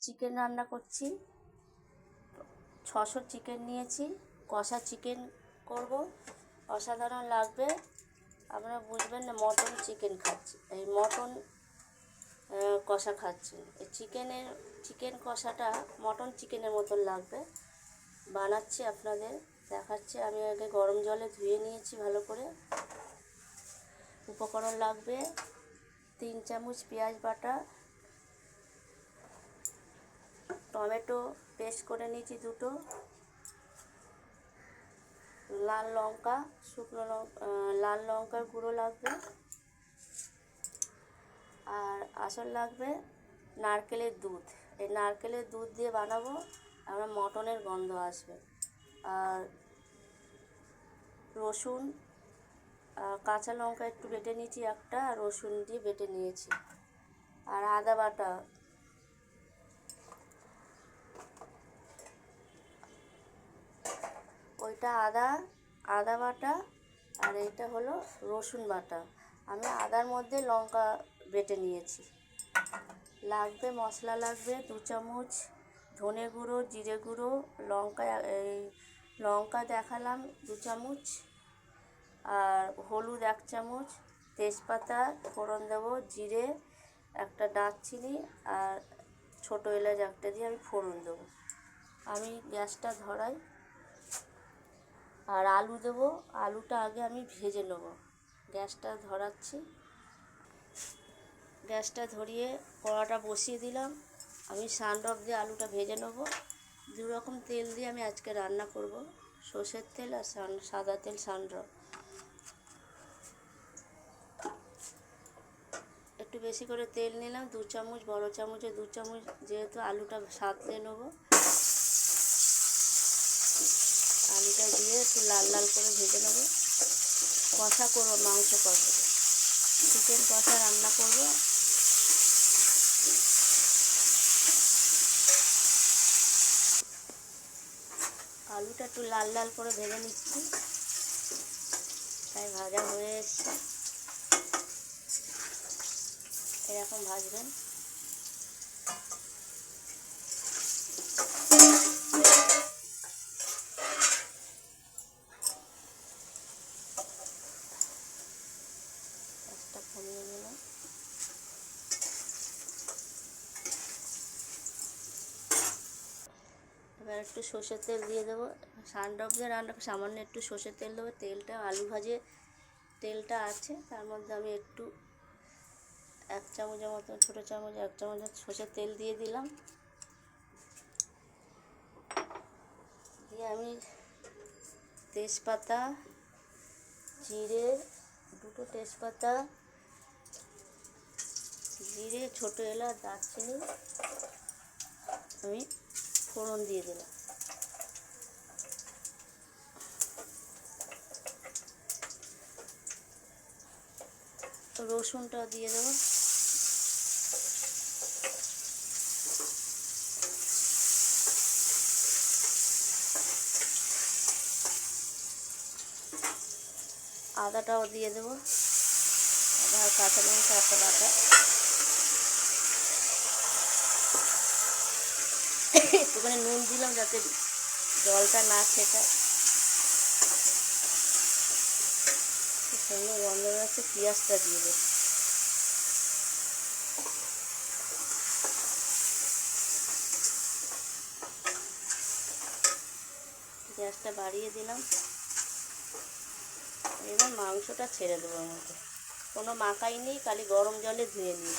Chicken রান্না করছি। 600 chicken নিয়েছি, কষা চিকেন করব। অসাধারণ লাগবে, আপনারা বুঝবেন না। মটন চিকেন খাচ্ছি, এই মটন কষা খাচ্ছি। এই চিকেন কষাটা মটন চিকেনের মতন লাগবে। বানাচ্ছি, আপনাদের দেখাচ্ছি। আমি আগে গরম জলে ধুয়ে নিয়েছি ভালো করে। উপকরণ লাগবে 3 চামচ পেঁয়াজ বাটা, টমেটো পেস্ট করে নিয়েছি 2টো, লাল লঙ্কা, শুকনো লাল লঙ্কার গুঁড়ো লাগবে, আর আসল লাগবে নারকেলের দুধ। এই নারকেলের দুধ দিয়ে বানাবো, আমরা মটনের গন্ধ আসবে। আর রসুন, কাঁচা লঙ্কা একটু বেটে নিয়েছি একটা, আর রসুন দিয়ে বেটে নিয়েছি। আর আদা বাটা, ওইটা আদা বাটা, আর এইটা হলো রসুন বাটা। আমি আদার মধ্যে লঙ্কা বেটে নিয়েছি। লাগবে মশলা লাগবে 2 চামচ ধনে গুঁড়ো, জিরে গুঁড়ো, লঙ্কা দেখালাম 2 চামচ, আর হলুদ 1 চামচ, তেজপাতা ফোড়ন দেবো, জিরে একটা, দারচিনি আর ছোটো এলাচ একটা দিয়ে আমি ফোড়ন দেবো। আমি গ্যাসটা ধরাই, আর আলু দেবো। আলুটা আগে আমি ভেজে নেব। গ্যাসটা ধরাচ্ছি, গ্যাসটা ধরিয়ে কড়াটা বসিয়ে দিলাম। আমি সানড্রপ দিয়ে আলুটা ভেজে নেব। 2 রকম তেল দিয়ে আমি আজকে রান্না করব, সর্ষের তেল আর সাদা তেল সানড্রপ। একটু বেশি করে তেল নিলাম, 2 চামচ, বড় চামচে 2 চামচ, যেহেতু আলুটা সাঁতলে নেব। আলুটা দিয়ে একটু লাল লাল করে ভেজে নেব। কষা করবো, মাংস কষা, চিকেন কষা রান্না করব। আলুটা একটু লাল লাল করে ভেজে নিচ্ছি, তাই ভাজা হয়ে এসছে। এরকম ভাজবেন। গ্যাসটা কমিয়ে নিলাম। এবার একটু সর্ষের তেল দিয়ে দেবো। সানড্রপ দিয়ে রান্না সামান্য একটু সর্ষের তেল দেবো। তেলটা আলু ভাজে তেলটা আছে, তার মধ্যে আমি একটু 1 চামচের মতো, ছোটো চামচ 1 চামচ সর্ষের তেল দিয়ে দিলাম। দিয়ে আমি তেজপাতা, জিরে, 2টো তেজপাতা, জিরে, ছোটো এলাচ, দারচিনি আমি ফোড়ন দিয়ে দিলাম। রসুনটা দিয়ে দেবো। আদাটাও দিয়ে দেবো, আদা আর কাঁচা লঙ্কা একটা বাটা। একটুখানি নুন দিলাম যাতে জলটা না ছেটায়। সুন্দর গন্ধ বেরোচ্ছে। পেঁয়াজটা দিয়ে দেবো। গ্যাসটা বাড়িয়ে দিলাম। এবার মাংসটা ছেড়ে দেবো। ওর মধ্যে কোনো মাখাই নেই, খালি গরম জলে ধুয়ে নিই।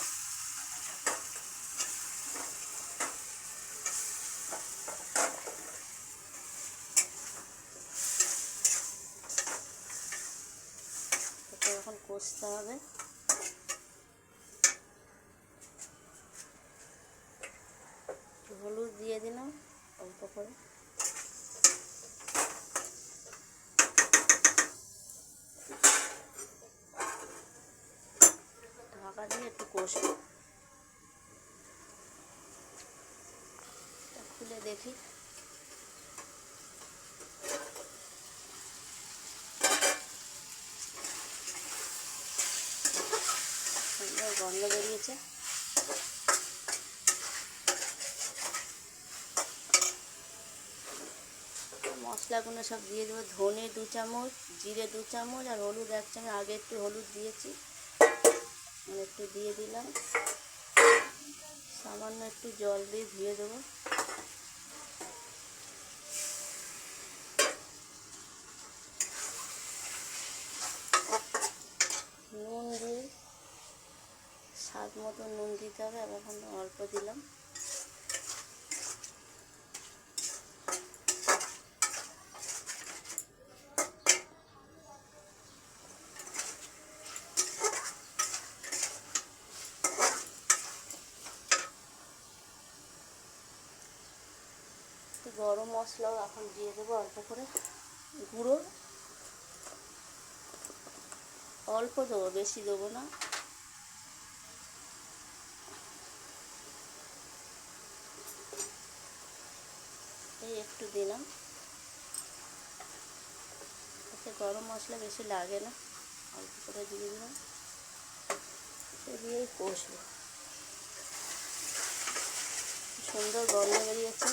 এটা এখন কষতে হবে। হলুদ দিয়ে দিলাম অল্প করে। ঢাকা দিয়ে একটু কষবো। খুলে দেখি। সুন্দর গন্ধ বেরিয়েছে। মশলাগুলো সব দিয়ে দেবো। ধনে 2 চামচ, জিরে 2 চামচ আর হলুদ 1 চামচ। আগে একটু হলুদ দিয়েছি, একটু দিয়ে দিলাম। সামান্য একটু জল দিয়ে ধুয়ে দেবো। নুন দিয়ে স্বাদ মতো নুন দিতে হবে। এখন অল্প দিলাম। গরম মশলাও এখন দিয়ে দেবো অল্প করে, গুঁড়ো অল্প দেবো, বেশি দেবো না। এই একটু দিলাম, এতে গরম মশলা বেশি লাগে না, অল্প করে দিয়ে দিলাম। দিয়েই কষবো। সুন্দর গন্ধ বেরিয়েছে।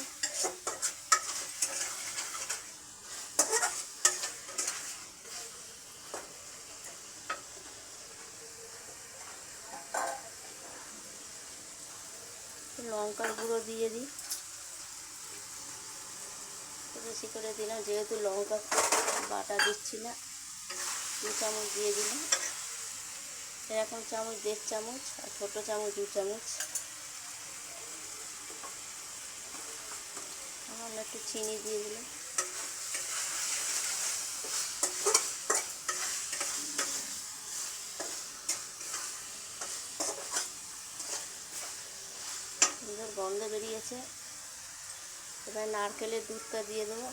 লঙ্কার গুঁড়ো দিয়ে দিই, বেশি করে দিলাম, যেহেতু লঙ্কা বাটা দিচ্ছি না। 2 চামচ দিয়ে দিলাম। এরকম চামচ 1.5 চামচ আর ছোটো চামচ 2 চামচ। সামান্য একটু চিনি দিয়ে দিলাম। সুন্দর গন্ধ বেরিয়েছে। এবার নারকেলের দুধটা দিয়ে দেবো।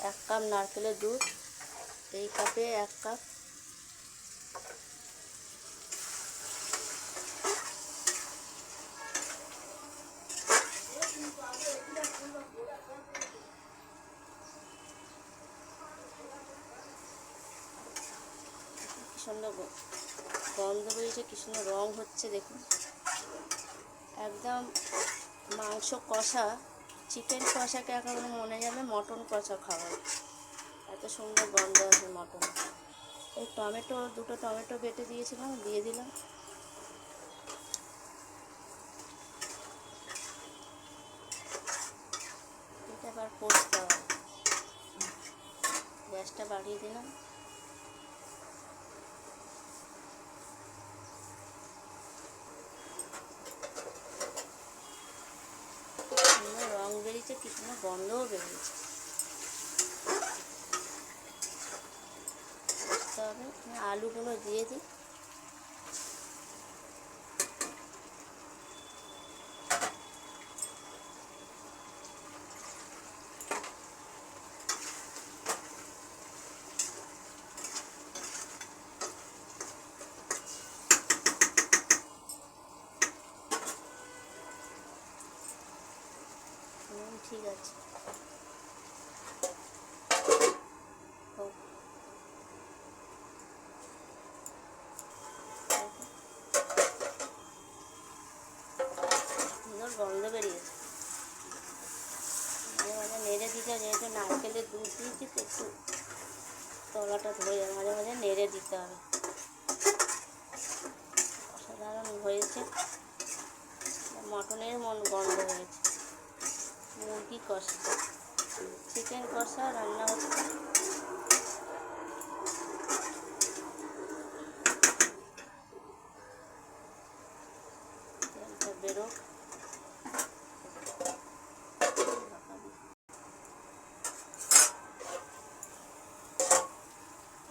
এক কাপ নারকেলের দুধ, এই কাপে 1 কাপ। কি সুন্দর গন্ধ বেরিয়েছে, কি সুন্দর রং হচ্ছে দেখুন। একদম মাংস কষা, চিকেন কষাকে এখন মনে যাবে মটন কষা খাওয়া, এত সুন্দর গন্ধ আছে মটন। এই টমেটো, 2টো টমেটো বেটে দিয়েছিলাম, দিয়ে দিলাম। এটা এবার কষতে হবে। গ্যাসটা বাড়িয়ে দিলাম। সুন্দর রং বেরিয়েছে, কি সুন্দর গন্ধও বেরিয়েছে। কষতে হবে। আলুগুলো দিয়ে দিই। ঠিক আছে। সুন্দর গন্ধ বেরিয়েছে। মাঝে মাঝে নেড়ে দিতে, যেহেতু নারকেলের দুধ দিয়েছি তো একটু তলাটা ধরে যাবে, মাঝে মাঝে নেড়ে দিতে হবে। অসাধারণ হয়েছে। মটনের গন্ধ হয়েছে। মুরগি কষা, চিকেন কষা রান্না হচ্ছে। তেলটা বেরোক।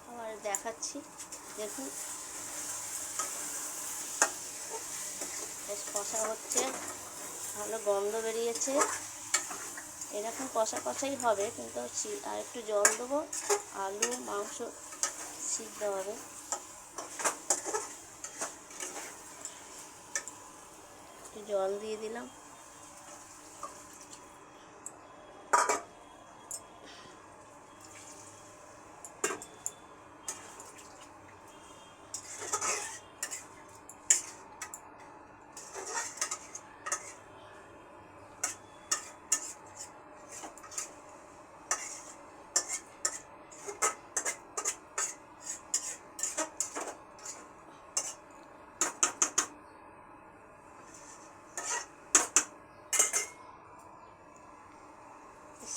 আবার দেখাচ্ছি, দেখুন বেশ কষা হচ্ছে, ভালো গন্ধ বেরিয়েছে। এরকম কষা কষাই হবে, কিন্তু আর একটু জল দেবো। আলু মাংস সিদ্ধ হবে। একটু জল দিয়ে দিলাম।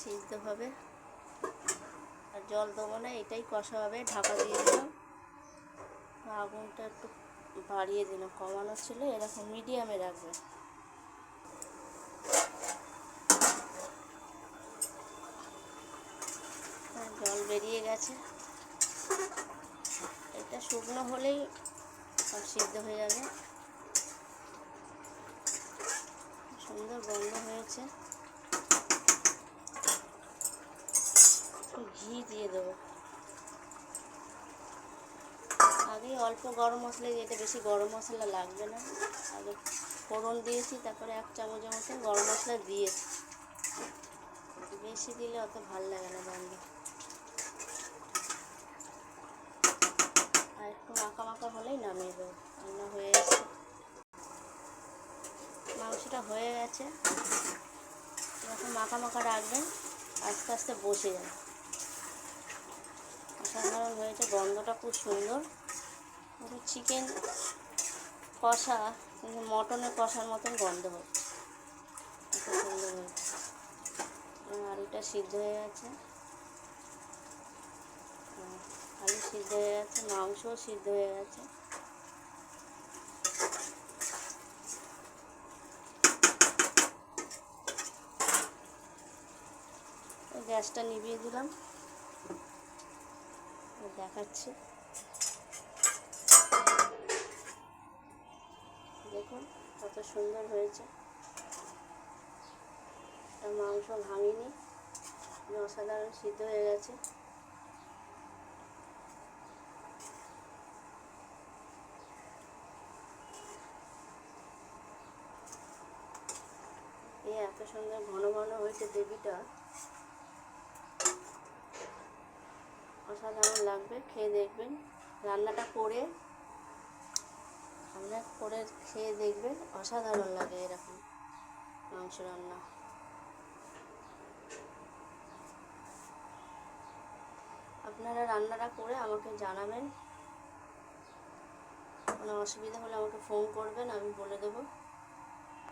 সিদ্ধ হবে, আর জল দেবো না, এটাই কষা হবে। ঢাকা দিয়ে দিলাম, আগুনটা একটু বাড়িয়ে দিলাম, কমানো ছিল, এরকম মিডিয়ামে রাখবে। জল বেরিয়ে গেছে, এটা শুকনো হলেই সব সিদ্ধ হয়ে যাবে। সুন্দর গন্ধ হয়েছে। ঘি দিয়ে দেবো, আগে অল্প গরম মশলা দিয়ে, এটা বেশি গরম মশলা লাগবে না। আগে ফোড়ন দিয়েছি, তারপরে 1 চামচের মতন গরম মশলা দিয়েছি, বেশি দিলে অত ভালো লাগে না গন্ধ। আর একটু মাখা মাখা হলেই নামিয়ে দেবো। রান্না হয়ে গেছে, মাংসটা হয়ে গেছে। এরকম মাখা মাখা রাখবেন, আস্তে আস্তে বসে যাবে। অসাধারণ হয়েছে, গন্ধটা খুব সুন্দর। পুরো চিকেন কষা, কিন্তু মটনের কষার মতন গন্ধ হচ্ছে, এত সুন্দর হয়েছে। আলুটা সিদ্ধ হয়ে গেছে, আলু সিদ্ধ হয়ে গেছে, মাংসও সিদ্ধ হয়ে গেছে। গ্যাসটা নিভিয়ে দিলাম, দেখাচ্ছি। দেখুন কত সুন্দর হয়েছে। মাংস ভাঙিনি, অসাধারণ সিদ্ধ হয়ে গেছে। এই এত সুন্দর ঘন ঘন হয়েছে গ্রেভিটা, অসাধারণ লাগবে। খেয়ে দেখবেন, রান্নাটা করে আপনারা করে খেয়ে দেখবেন, অসাধারণ লাগে এরকম মাংস রান্না। আপনারা রান্নাটা করে আমাকে জানাবেন, কোনো অসুবিধা হলে আমাকে ফোন করবেন, আমি বলে দেবো।